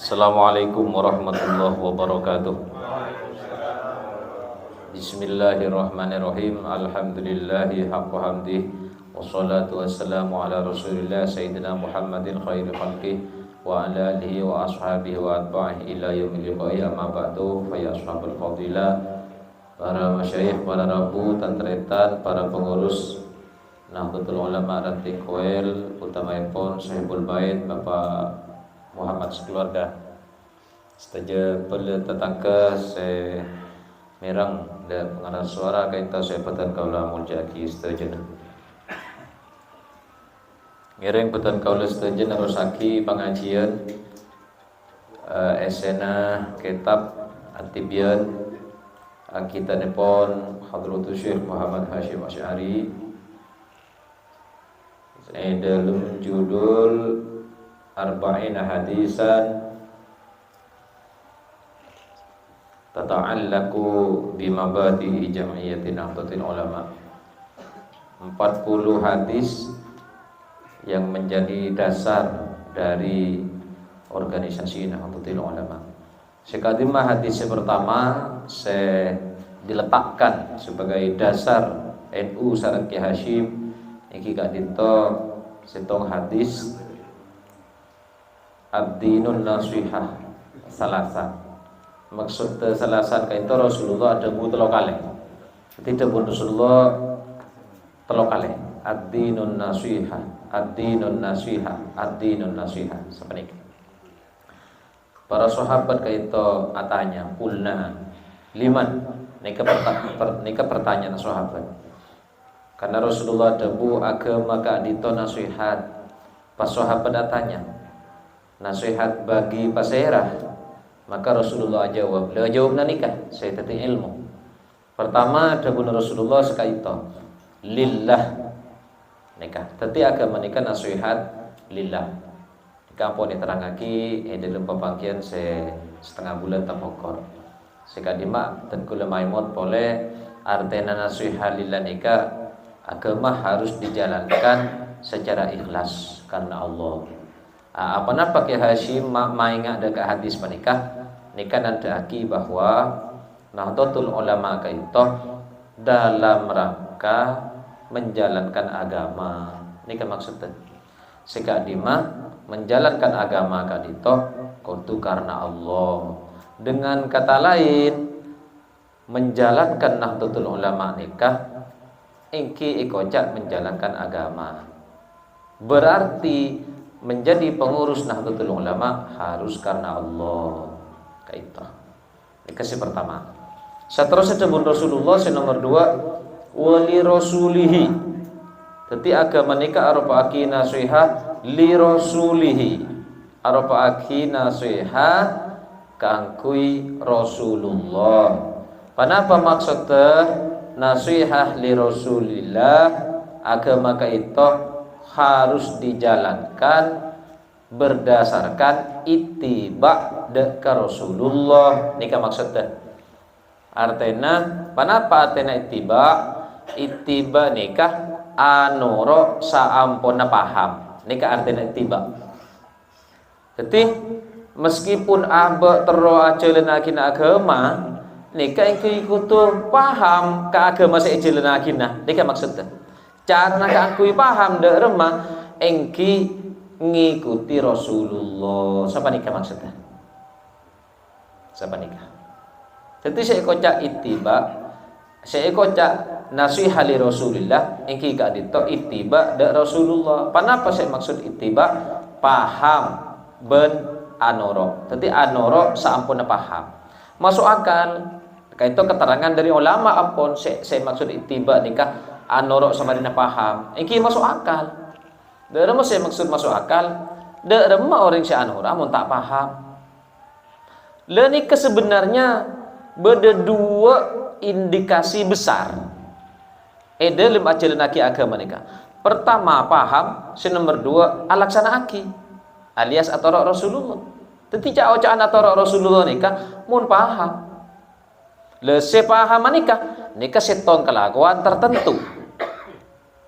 Assalamualaikum warahmatullahi wabarakatuh. Bismillahirrahmanirrahim. Alhamdulillahi haqqa hamdih. Wassalatu wassalamu ala rasulillah Sayyidina Muhammadin khairi khalqih wa ala alihi wa ashabihi wa atba'ihi ila yaumil liqa'i. Amma ba'du, fa ya ashabul fadilah, para masyayikh, para rabu, tantretan, para pengurus Nahdlatul Ulama Ratikwel, utamayapun Sahibul Bait Bapak Muhammad sekeluarga. Seteja perlu tetangga saya merang dan pengarah suara kaita saya petan kaula muljaki seteja. Ngereng petan kaula seteja narosaki pengajian esena kitab At-Tibyan kita nepon Hadratus Syekh Muhammad Hashim Asy'ari dalam judul Arba'ina hadisan tata'allaku bimabadi jam'iyyati Nahdlatul Ulama. 40 hadis yang menjadi dasar dari organisasi Nahdlatul Ulama. Sekadimah hadis pertama saya diletakkan sebagai dasar NU Sarat Ki Hashim. Iki kak dito setong hadis ad-dinun nasihah salasa. Maksud salasan kaito Rasulullah ada bu telo kali. Tidak pun Rasulullah telo kali. Ad-dinun nasihah, ad-dinun nasihah, ad-dinun nasihah. Seperti ini. Para sahabat kaito atanya kulna liman. Nika pertanyaan sahabat. Karena Rasulullah debu agama kak dito nasihat. Pas sahabat datanya nasihat bagi paserah, maka Rasulullah jawab. Beliau jawab nikah saya tadi ilmu. Pertama debu Rasulullah sekaito lillah nikah. Tadi agama nikah nasihat lillah. Nikah pun diterangaki dalam pembangkian setengah bulan tapokor. Sekadima dan kula maimut boleh artena nasihat lillah nikah. Agama harus dijalankan secara ikhlas karena Allah. Apa pakai Hashim maingat dekat hadis menikah nikah nanti aki bahwa Nahdlatul Ulama kaito dalam rangka menjalankan agama. Nikah maksudnya sekadima menjalankan agama kadito kudu karena Allah. Dengan kata lain menjalankan Nahdlatul Ulama nikah ingki ikocak menjalankan agama. Berarti menjadi pengurus Nahdlatul Ulama harus karena Allah. Kaito. Ini kasih pertama. Seterusnya sebut Rasulullah nomor 2 wali rasulihi. Jadi agama nikah arupa aki nasihat li rasulihi. Arupa aki nasihat kangkui Rasulullah. Kenapa maksudnya nasihat li Rasulillah? Agama kaito harus dijalankan berdasarkan ittiba deka Rasulullah. Nika maksudnya artinya kenapa artinya ittiba? Ittiba nikah anoro saampona paham. Nika artinya ittiba. Jadi meskipun abah tero aceleun agama nika engke ikutu paham ke agama sejelen agina. Nika maksudnya cara nak akui paham dek remah engki ngikuti Rasulullah. Siapa nikah maksudnya? Siapa nikah? Jadi saya kocak ittiba, saya kocak nasihat li Rasulillah engki gak dito ittiba dek Rasulullah. Kenapa saya maksud ittiba? Paham ben anoro. Jadi anoro saampuna paham. Masuk akal. Kaito keterangan dari ulama ampun saya maksud ittiba nikah anoro sama dina paham. Iki masuk akal. Derema saya maksud masuk akal. Derema orang si anora mun tak paham. Le nikah sebenarnya beda dua indikasi besar. Dalam ajaran aki agama nikah. Pertama paham, nomor 2 alaksana aki alias atorok Rasulullah. Tentu ocaan atorok Rasulullah nikah mun paham. Le sepaham nikah seton kelakuan tertentu.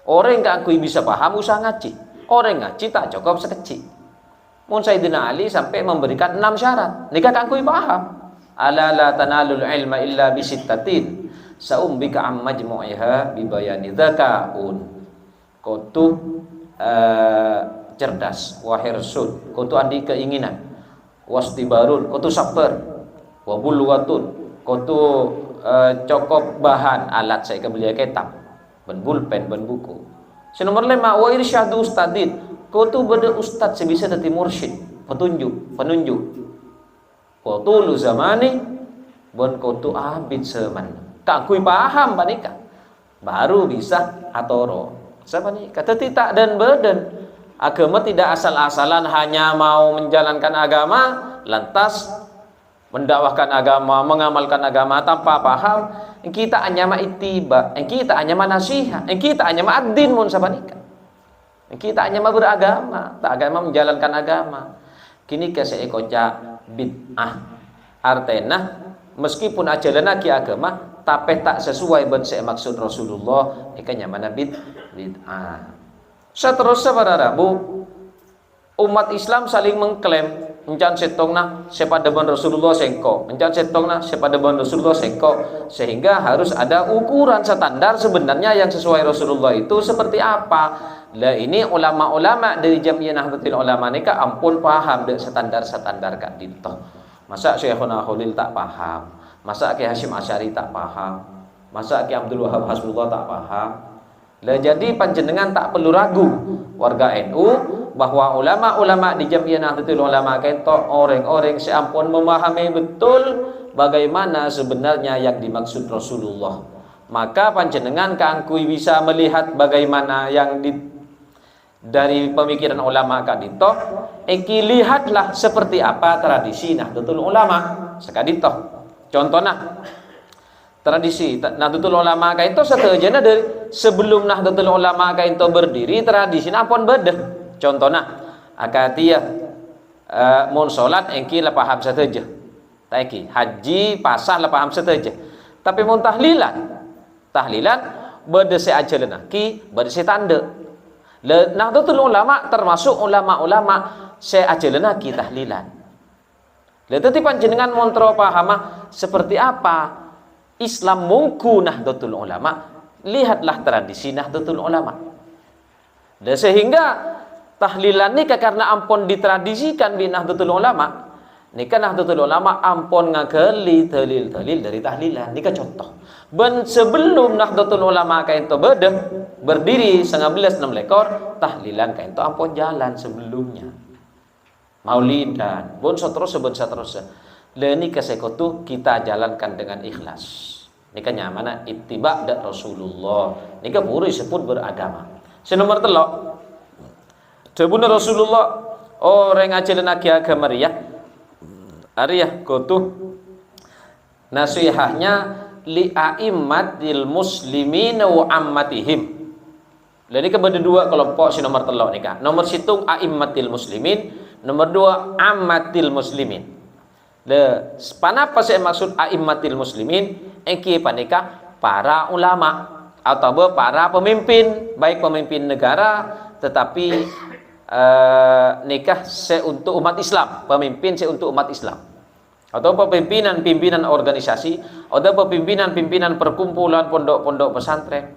Orang yang akui bisa paham usah ngaji. Orang ngaji tak cukup sekecil. Mun Sayyidina Ali sampai memberikan 6 syarat. Nikah kangkui paham. Ala la tanalul ilma illa bisittatin. Saumbika am majmu'iha bibayani dzakaun. Kotu cerdas, wahirsud, kotu andi keinginan, wastibarun, kotu sabar, wabulwatun, kotu cokop bahan alat saya kebeli kitab, ben pulpen, ben buku. Senomor 5 wa irsyadu ustadid, kotu beda ustad sebisa dadi mursyid, penunjuk. Kotu lu zamani, ben kotu abid seman. Kakui paham panika, baru bisa atoro. Siapa nih? Kata tidak dan badan. Agama tidak asal-asalan hanya mau menjalankan agama, lantas mendakwahkan agama, mengamalkan agama tanpa paham. Kita hanya ma ittiba, kita hanya ma nasihat, kita hanya ma ad-din mun sabanika. Kita hanya ma beragama, tak agama menjalankan agama. Kini kasih ekoja bid'ah. Artena meskipun ajaran ki agama tapi tak sesuai dengan maksud Rasulullah, ikannya mana bid'ah. Seterusnya para Rabu, umat Islam saling mengklaim encan setongna sepadaban Rasulullah sengko, encan setongna sepadaban Rasulullah sengko, sehingga harus ada ukuran standar sebenarnya yang sesuai Rasulullah itu seperti apa. Lah ini ulama-ulama dari Jamiah Nahdlatul Ulama nika ampun paham dek standar-standar kak dito. Masa Syekhuna Khalil tak paham? Masa Ki Hasyim Asy'ari tak paham? Masa Ki Abdul Wahab Hasbullah tak paham? Lah jadi panjenengan tak perlu ragu warga NU bahwa ulama-ulama di Jamiah Nahdlatul Ulama kento orang-orang seampun memahami betul bagaimana sebenarnya yang dimaksud Rasulullah. Maka panjenengan kangkui bisa melihat bagaimana yang dari pemikiran ulama kadito, lihatlah seperti apa tradisi Nahdlatul Ulama sekadito. Contohnya tradisi Nahdlatul Ulama kaito sateujana dari sebelum Nahdlatul Ulama kaito berdiri tradisi ampun beda. Contohnya akatiyah mun salat engki la paham sateja. Taiki haji pasah la paham sateja. Tapi mun tahlilan beda se ajalna ki beda se tanda. Nahdlatul Ulama termasuk ulama-ulama se ajalna ki tahlilan. Lah tadi panjenengan montro pahama seperti apa Islam mungku Nahdlatul Ulama, lihatlah tradisi Nahdlatul Ulama. Dan sehingga tahlilan nika karena ampun ditradisikan di Nahdlatul Ulama, nika Nahdlatul Ulama ampun ngageli dalil-dalil dari tahlilan. Nika contoh. Ben sebelum Nahdlatul Ulama kaento berdiri 1916 tahlilan kaento ampun jalan sebelumnya. Maulidan, bon seterusnya. Leni kesekotu kita jalankan dengan ikhlas. Nika nyamana ittiba dan Rasulullah. Nika puri sebut beragama. Senomor telok. Debuna Rasulullah orang ajaran agama ria. Ariyah kotu nasihahnya li a'immatil muslimin wa ammatihim. Leni kepada dua kelompok si nomor telok nika. Nomor situng a'immatil muslimin. Nomor 2 ammatil muslimin. Le panapa saya maksud a'immatil muslimin? Engki panika para ulama atau para pemimpin, baik pemimpin negara tetapi nikah untuk umat Islam, pemimpin untuk umat Islam. Atau pimpinan organisasi, atau pimpinan perkumpulan pondok-pondok pesantren.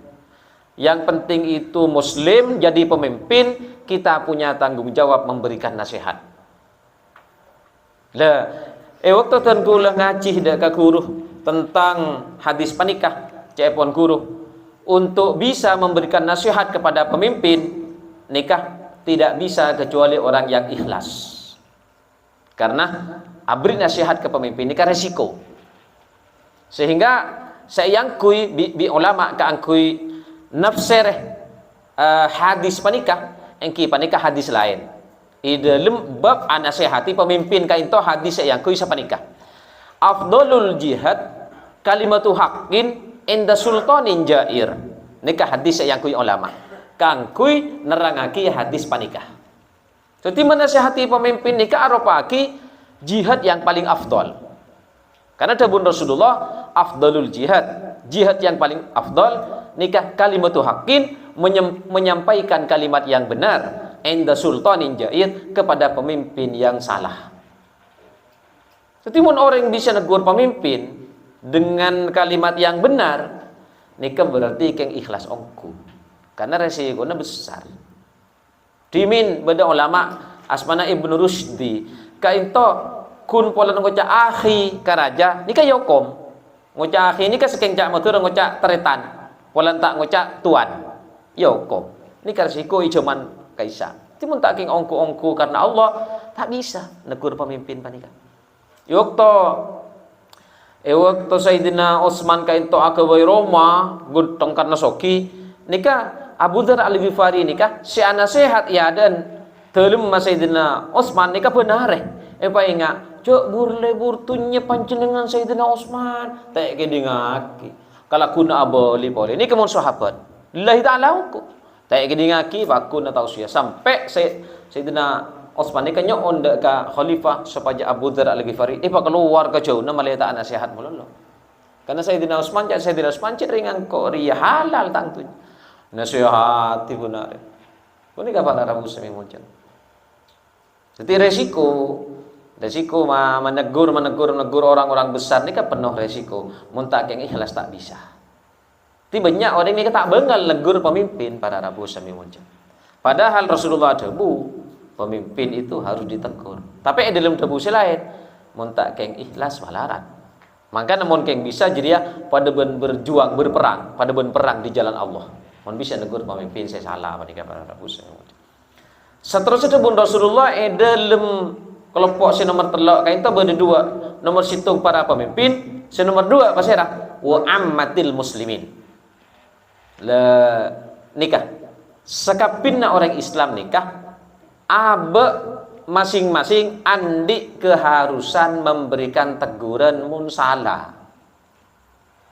Yang penting itu muslim jadi pemimpin, kita punya tanggung jawab memberikan nasihat. Lah, waktu tuan kula ngaji dak ka guru tentang hadis panikah, cepon guru untuk bisa memberikan nasihat kepada pemimpin nikah tidak bisa kecuali orang yang ikhlas. Karena abri nasihat ke pemimpin nikah resiko. Sehingga saya yangkui bi ulama ka angkui nafsireh hadis panikah engki panikah hadis lain i dalam bab anasihati pemimpin kainto hadis yang kui sapanikah afdalul jihad kalimatu haqqin inda sultanin jair nikah hadis yang kui ulama kang kui nerangaki hadis panikah. Jadi menasihati pemimpin nikah aropaki jihad yang paling afdal. Karena dabun Rasulullah afdalul jihad yang paling afdal nikah kalimatu haqqin menyampaikan kalimat yang benar inda sultanin jair, kepada pemimpin yang salah. Setimun orang bisa negur pemimpin dengan kalimat yang benar, nikah berarti keng ikhlas ongku, karena resikonya besar. Dimin beda ulama asmana Ibnu Rusdi kainto kun pola ngoca akhi karaja nikah yokom ngoca akhi nikah sekeng cak matur ngoca teretan pola tak ngoca tuan yokom nikah resiko ijoman kaisa timun tak keng ongku karena Allah tak bisa negur pemimpin panika yokto waktu Sayyidina Utsman kainto akawai Roma gutong karena soki nikah Abu Dzar Al-Ghifari nikah si nasihat ya dan telum Sayyidina Utsman nikah benar pa ingat cok burle burtunya panjenengan Sayyidina Utsman tak kedingaki kala kuna aboli boleh ini kemun sahabat lillahi ta'ala ku tak kedingaki bakuna tausiah sampai Sayyidina Utsman nikah nyon dek ka khalifah supaya Abu Dzar Al-Ghifari pa keluar ke jauh nama leta nasihat mulolo karena Sayyidina Utsman cek ringan kok ria halal tantunya nasihati benar. Ini kapan Rabu semi muncul. Jadi resiko menegur orang-orang besar ini kan penuh resiko. Muntah yang ikhlas tak bisa. Tapi banyak orang ini tak bengal negur pemimpin pada Rabu semi muncul. Padahal Rasulullah debu pemimpin itu harus ditegur. Tapi dalam debu selain muntah yang ikhlas malaran. Maka namun yang bisa jadi ya pada berjuang berperang, pada berperang di jalan Allah. Mohon bisa negur pemimpin saya salah pada para Rabu. Seterusnya pun Rasulullah dalam kelompok si nomor telok kain itu berdua nomor situng para pemimpin si nomor dua pasera wa ammatil muslimin nikah sekapinna orang Islam nikah abe masing-masing andi keharusan memberikan teguran mun salah.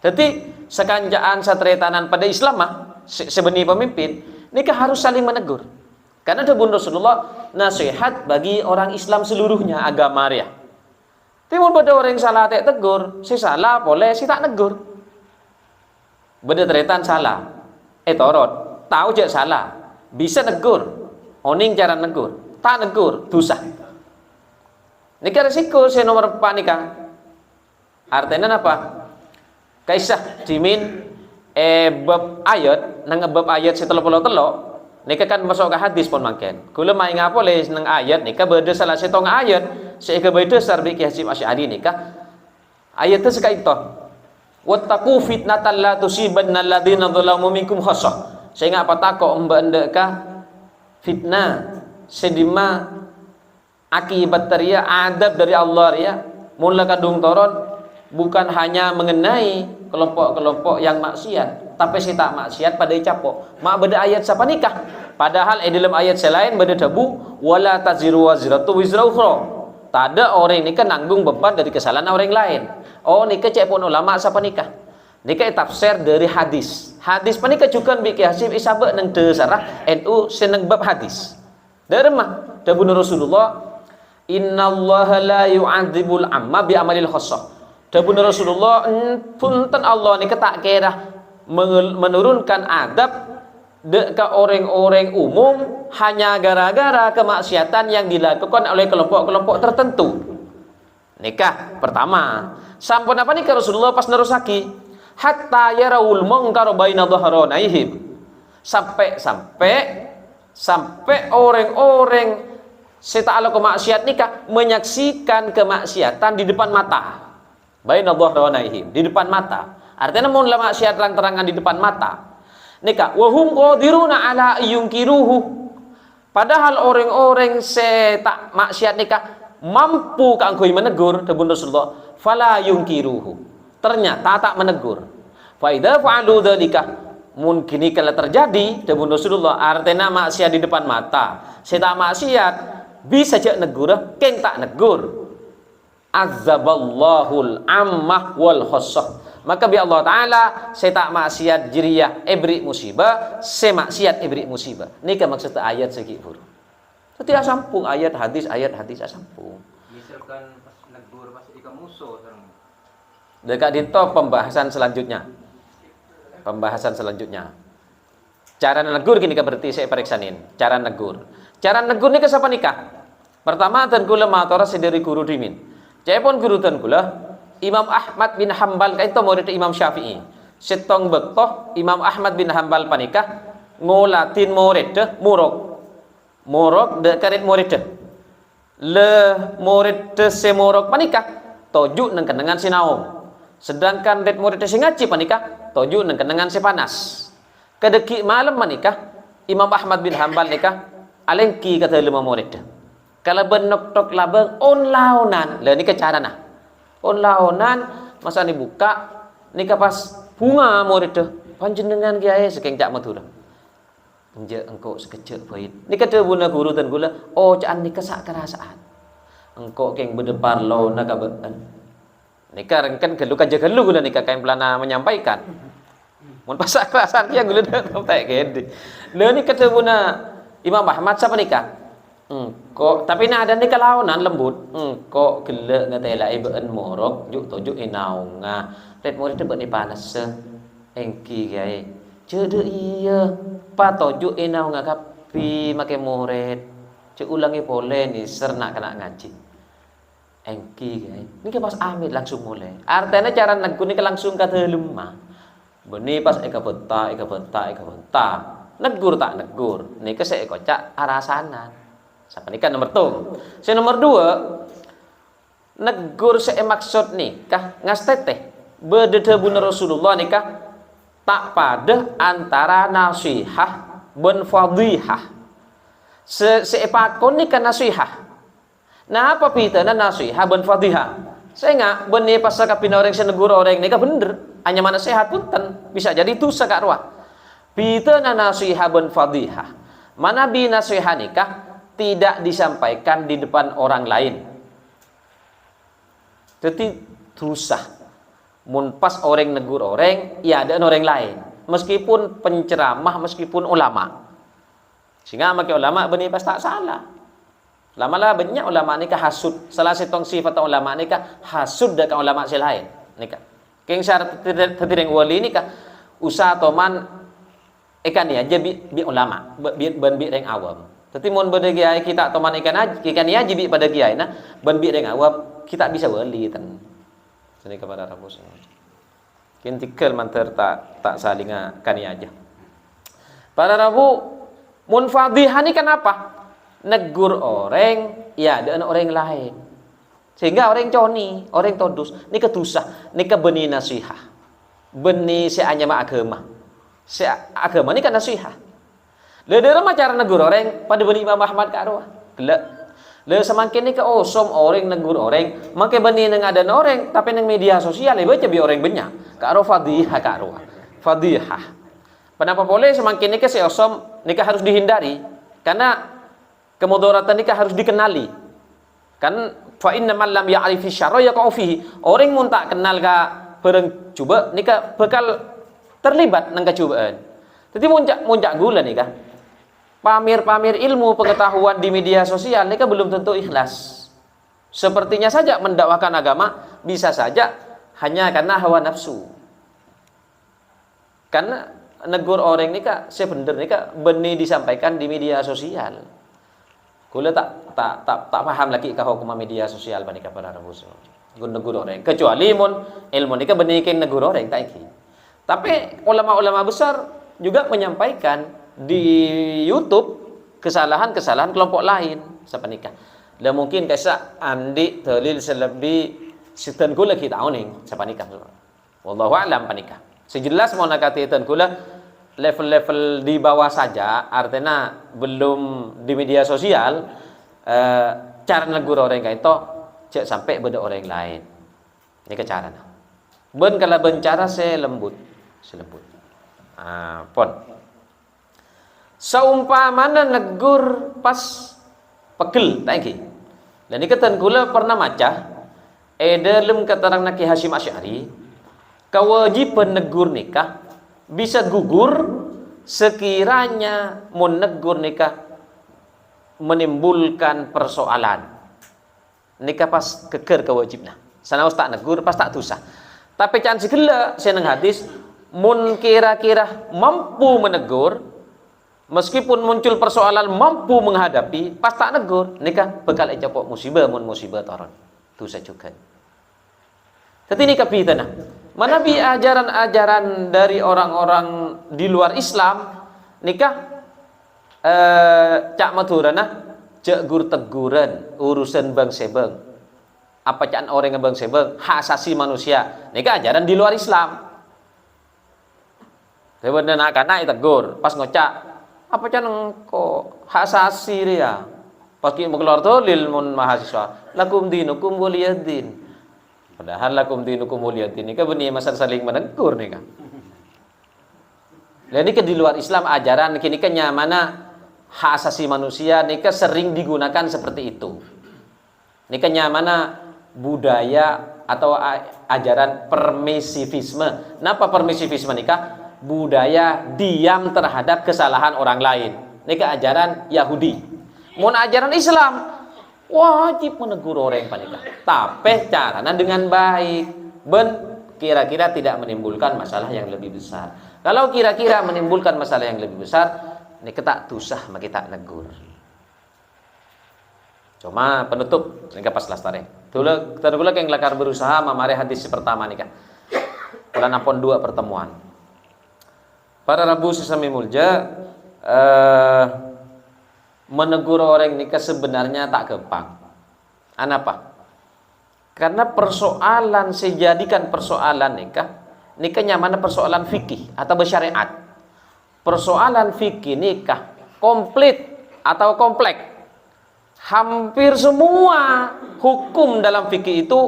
Jadi sekanjaan satretanan pada Islam mah sebeni pemimpin nikah harus saling menegur karena ada bunda Rasulullah nasihat bagi orang Islam seluruhnya agama dia timun pada orang yang salah tak tegur si salah boleh si tak negur beda tretan salah torot tahu je salah bisa negur oning cara negur tak negur dosa nikah resiko si nomor 4 nikah artinya apa kaisah dimin bab ayat nang bab ayat setelah telok nika kan masuk ke hadis pun makin kula mai ngapole nang ayat nika beda salah satu ayat seike beda sarbi Ki Hasyim Asy'ari nika ayat itu sekait to wattaqu fitnatan la tusibanna alladziina dzalamu minkum khassah saya ngapa takok mbak ka fitnah sedima akibat ria adab dari Allah ya mula kadung toron bukan hanya mengenai kelompok-kelompok yang maksiat, tapi si tak maksiat pada capok. Mak beda ayat siapa nikah? Padahal dalam ayat selain beda dabu wala taziru wazratu wizra ukhra. Tak ada orang nikah nanggung beban dari kesalahan orang lain. Oh nikah cek pun ulama siapa nikah? Nikah tafsir dari hadis. Hadis panikah juga Ki Hasyim isabe nang desarah NU seneng bab hadis. Dari mah dabu Rasulullah innallaha la yu'adzibul amma bi amalil khassah. Dabun Rasulullah punten Allah ni ketak kira menurunkan adab ke orang-orang umum hanya gara-gara kemaksiatan yang dilakukan oleh kelompok-kelompok tertentu. Nikah pertama sampun apa nikah Rasulullah pas nerusaki hatta yarawul munkar baina dhahranihim sampai orang-orang seta'ala kemaksiat nikah menyaksikan kemaksiatan di depan mata. Baina dhahranihim di depan mata. Artinya mun la maksiat terang-terangan di depan mata. Nikah wa hum qadiruna ala yunkiruhu. Padahal orang-orang tak maksiat nikah mampu kanggo menegur debun Rasulullah fala yunkiruhu. Ternyata tak menegur. Fa idza fa'alu dzalika mungkin kalau terjadi debun Rasulullah artinya maksiat di depan mata. Tak maksiat bisa je negur, keng tak negur. Azaballahul ammah wal khassah. Maka bi Allah Ta'ala saya tak maksiat jiriyah ibri musibah, saya maksiat ibri musibah. Ini kan maksud ayat segi huruf. Setiap sampung ayat hadis sampung. Misalkan pas negur pas ika musuh terang. Dekat itu pembahasan selanjutnya. Cara negur gini kan berarti saya periksain. Cara negur. Cara negur nikah siapa nikah? Pertama tan kula matora sediri guru dimin. Cepon guru tan kula Imam Ahmad bin Hambal kaito murid Imam Syafi'i. Setong bektoh Imam Ahmad bin Hambal panikah ngolatin murid murok. Murok de karet murid le murid se murok panikah toju nang kenangan sinau. Sedangkan det murid se ngaji panikah toju nang kenangan se panas. Kedeki malam panikah Imam Ahmad bin Hambal nikah alengki kata lima murid. Kalau benok tok labeng on launan, le nikah cara nah. On launan masa ni buka nikah pas bunga murid panjenengan kiai sekeng cak matur. Enje engkau sekecek bait. Nikah teu buna guru tan gula, oh caan nikah sak kerasaan. Engkau keng bedepar lo nak beuan. Nikah rengken gelu kaja gelu gula nikah kain pelana menyampaikan. Mun pas sak kerasaan kia gula dak tak gede. Le nikah teu buna Imam Ahmad siapa nikah? Kok tapi nak ada nikah launan lembut. Kok gele ngatela ibeun morok juk tojuk inaunga. Tet murid teu ni panas se. Engki kiai. Cede iya. Pa tojuk inaunga kapi make murid. Cek ulangi boleh ni sernak kena ngaji. Engki kiai. Ni pas amit langsung mulai. Artinya cara negur ni langsung kata lemah. Beni pas eka benta. Negur tak negur. Ni ke saya kocak arasanan. Siapa nikah nomor tu. Si nomor 2 negur saya maksud nikah ngasteteh bedede buna Rasulullah nikah tak pada antara nasihah ben fadihah. Seepakon nikah nasihah. Nah apa pitana nasihah ben fadihah? Saya enggak benih pas kapina orang senegur orang nikah bener. Hanya mana sehat pun bisa jadi itu sakarwa. Pitana nasihah ben fadihah. Mana bi nasihah nikah tidak disampaikan di depan orang lain. Jadi susah. Mun pas orang negur orang, ya ada orang lain. Meskipun penceramah, meskipun ulama. Sehingga makai ulama benih pas tak salah. Lama-lama banyak ulama nikah hasud. Salah setong sifat ulama nikah hasud dekat ulama selain nikah. Keng syarat tertireng wali nikah usah toman ikan ya aja bi ulama, bi reng awam. Tapi mun pada kiai kita toman ikan ya jibi pada kiai nah ban bi reng awam kita bisa wali tan. Sini kepada Rabu. Kintikal manter tak salinga kan aja. Pada Rabu mun fadhihah ni kenapa? Negur orang ya dan orang lain. Sehingga orang coni, orang todus, ni ketusah, ni kebeni nasihah. Beni se anyama agama. Se agama ni kan nasihah. Le dalam cara negur orang pada beni Imam Ahmad ka arwah. Gelak. Le semakin ni ke osom orang negur orang, make beni nang ada orang tapi nang media sosial baca bi orang banyak. Ka arwah fadhihah ka arwah. Fadhihah. Kenapa boleh semakin ni ke se osom nikah harus dihindari? Karena kemudaratan nikah harus dikenali. Kan fa inna man lam ya'rifi syarra yaqa'u fihi. Orang mun tak kenal ka bareng cuba nikah bakal terlibat nang kecubaan. Jadi muncak gula nikah. Pamer-pamer ilmu pengetahuan di media sosial nikah belum tentu ikhlas. Sepertinya saja mendakwakan agama bisa saja hanya karena hawa nafsu. Karena negur orang nikah sebenar nikah benih disampaikan di media sosial. Kula tak paham lagi ke hukum media sosial panika para rasul. Negur orang kecuali mun ilmu nikah benikin negur orang tak iki. Tapi ulama-ulama besar juga menyampaikan di YouTube kesalahan-kesalahan kelompok lain siapa nikah. Lah mungkin kaisa andi dalil selebi sitan kula kita awning siapa nikah. Wallahu a'lam panikah. Sejelas mau nakati tan kula level-level di bawah saja, artinya belum di media sosial, cara negur orang kayak itu cek sampai beda orang lain. Ini kecara. Ben kalau bencara selembut. Pon. Saumpamana negur pas pegel, tadi. Dan ini ketan kula pernah maca, dalam keterangan Naki Hashim Asy'ari, kewajiban negur nikah bisa gugur sekiranya menegur nikah menimbulkan persoalan. Nikah pas keker kewajibna. Sanaus tak negur pas tak dosa. Tapi can segala seneng hadis mun kira-kira mampu menegur Meskipun muncul persoalan mampu menghadapi, pas tak negur, nikah bekal ejapok musibah mun musibah toron. Dosa juga. Tapi ini kapitana. Manabi ajaran-ajaran dari orang-orang di luar Islam, nikah cak maturana, cak gur teguran urusan bang sebeng. Apa cak orang yang bang sebeng, hak asasi manusia. Nikah ajaran di luar Islam. Sebenarnya nak kana tegur, pas ngocak apa can ko hak asasi dia pakai mengeluar dolil mun mahasiswa lakum dinukum waliyadin padahal lakum dinukum waliyadin ini kan benih masa saling menegur nih kan. Jadi ke di luar Islam ajaran kini kan nyamana hak asasi manusia nih sering digunakan seperti itu. Nih kan nyamana budaya atau ajaran permisivisme. Napa permisivisme nikah? Budaya diam terhadap kesalahan orang lain. Ini ajaran Yahudi. Mun ajaran Islam wajib menegur orang panika. Tapi caranya dengan baik. Ben kira-kira tidak menimbulkan masalah yang lebih besar. Kalau kira-kira menimbulkan masalah yang lebih besar, ini tak tusah maka kita negur. Cuma penutup ini pas lastare. Tula yang lakar berusaha memari hadis pertama nikah. Bulan apon 2 pertemuan. Para Rabu sesami mulja menegur orang nikah sebenarnya tak gampang. Kenapa? Karena persoalan sejadikan persoalan nikahnya mana persoalan fikih atau bersyariat. Persoalan fikih nikah komplit atau kompleks. Hampir semua hukum dalam fikih itu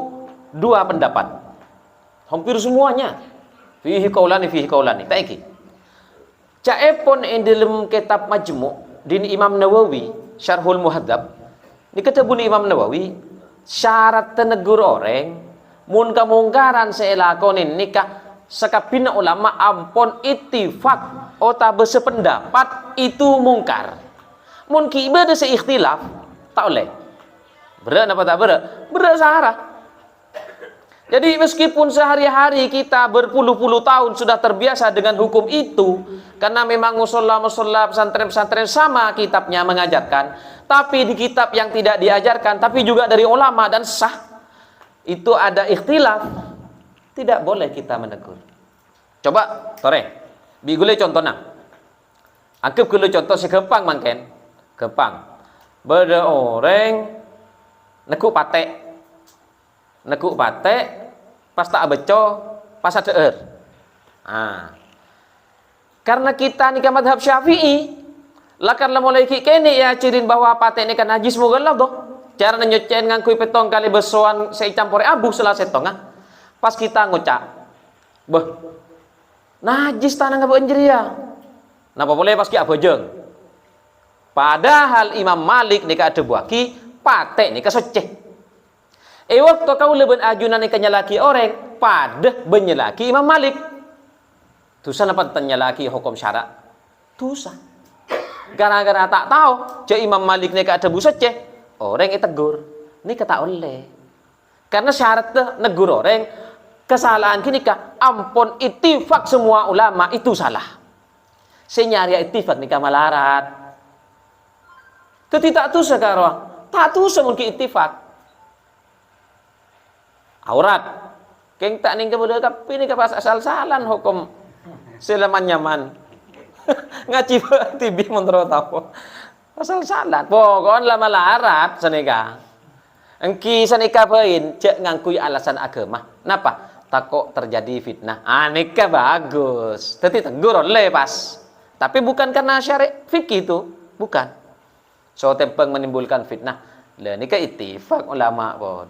2 pendapat. Hampir semuanya. Fihi qaulani tak iki. Caepon dalam kitab Majmu' din Imam Nawawi Syarhul Muhadzab ni ketabun Imam Nawawi syarat tenegur orang mun kamungkaran seelakonin nikah sakapina ulama ampon ittifaq ota bersependapat itu mungkar mun kiba ada seikhtilaf tak oleh berat apa tak berat sahara. Jadi meskipun sehari-hari kita berpuluh-puluh tahun sudah terbiasa dengan hukum itu, karena memang musola-musola pesantren-pesantren sama kitabnya mengajarkan, tapi di kitab yang tidak diajarkan, tapi juga dari ulama dan sah, itu ada ikhtilaf, tidak boleh kita menegur. Coba, tore, bigule contohnya. Anggap gule contoh sekempang mangken, kempang. Beda orang nekuk patek pas tak beco pas ada karena kita nikah madhab Syafi'i lakan mulai kini ya cirin bahwa patek ini kan najis mugalah doh cara nyuciin ngangkui petong kali besoan sei campur abu selesai tonga pas kita ngucap najis tanah nggak benjeria napa boleh pas kita bojeng padahal Imam Malik nikah ada buaki patek nikah suci waktu kau leben ajunan nikahnya laki orang pada benyelaki Imam Malik tusa apa tanya laki hukum syarak tusa gara-gara tak tahu cek Imam Malik nikah ada busa ceh orang itu tegur nikah tak oleh karena syarat negur orang kesalahan kini nikah ampun ittifaq semua ulama itu salah senyari ittifaq nikah malarat itu tak tusa karo tak tusa mungkin ittifaq aurat keng tak ning kemudian tapi ini pas asal salan hukum selaman nyaman ngaji tibi menurut tahu asal salan pokoknya lama larat senika engki senika bain cek ngangkui alasan agama napa takut terjadi fitnah nikah bagus tapi tegur oleh pas tapi bukan karena syariat fikih itu bukan so tempeng menimbulkan fitnah lah nikah ittifaq ulama pun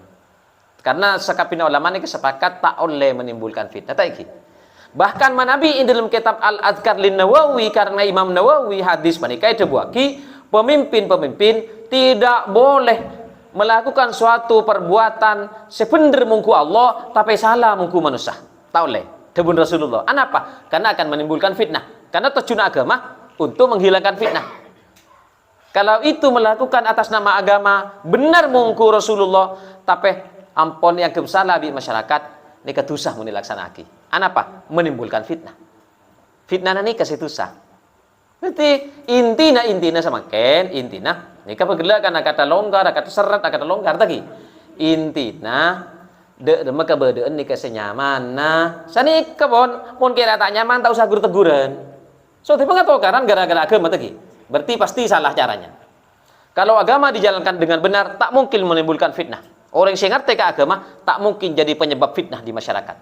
karena sekapina ulama ini sepakat tak oleh menimbulkan fitnah tak iki. Bahkan manabi dalam kitab Al-Adhkar lin Nawawi karena Imam Nawawi hadis menikah itu buaki pemimpin-pemimpin tidak boleh melakukan suatu perbuatan sebenar mungku Allah tapi salah mungku manusia. Tak oleh. Debun Rasulullah. Kenapa? Karena akan menimbulkan fitnah. Karena tujuan agama untuk menghilangkan fitnah. Kalau itu melakukan atas nama agama benar mungku Rasulullah tapi ampun yang kebesalah di masyarakat ini ketusah mau dilaksanaki. Apa? Menimbulkan fitnah. Fitnah ini kasih tusah. Berarti intina semakin intina nikah pergelakan kata longgar, kata serat, kata longgar tadi. Intina de maka bedeen nikah senyaman. Nah, sanika pon kira tak nyaman tak usah teguran. So tapi ngatokaran gara-gara agama tadi. Berarti pasti salah caranya. Kalau agama dijalankan dengan benar tak mungkin menimbulkan fitnah. Orang yang ngerti ke agama tak mungkin jadi penyebab fitnah di masyarakat.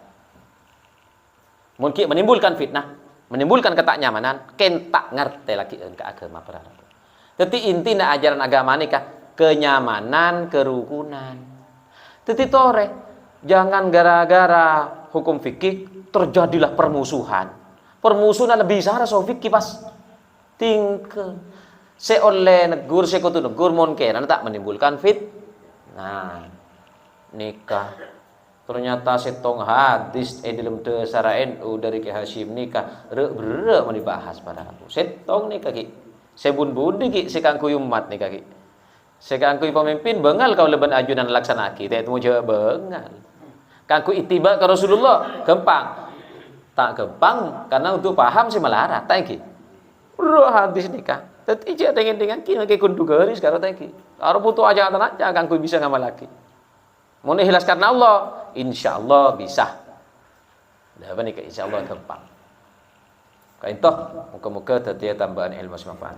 Mungkin menimbulkan fitnah, menimbulkan ketaknyamanan, ken tak ngerti lagi ke agama berarti. Jadi intinya ajaran agama nikah kenyamanan, kerukunan. Jadi tore, jangan gara-gara hukum fikih terjadilah permusuhan. Permusuhan lebih sahara so fikih pas tingke. Se oleh negur, se kutu negur monkeran tak menimbulkan nah nikah. Ternyata setong hadis dalam dasar NU dari Ki Hasyim nikah rek mau dibahas pada aku. Setong nikah ki. Sebun budi ki sekangku umat nikah ki. Sekangku pemimpin bengal kau leban ajunan laksana ki. Tak mau jawab bengal. Kangku itiba ke Rasulullah gampang. Tak gampang karena untuk paham si melarat tak ki. Rek hadis nikah. Tapi ijak dengan ki nake kundu garis karo tak ki. Karo butuh aja aja kangku bisa ngamal lagi. Mau ikhlas karena Allah, insya Allah bisa. Dah apa ni ke insya Allah gampang. Kain toh, muka-muka tertiada tambahan ilmu semanfaat.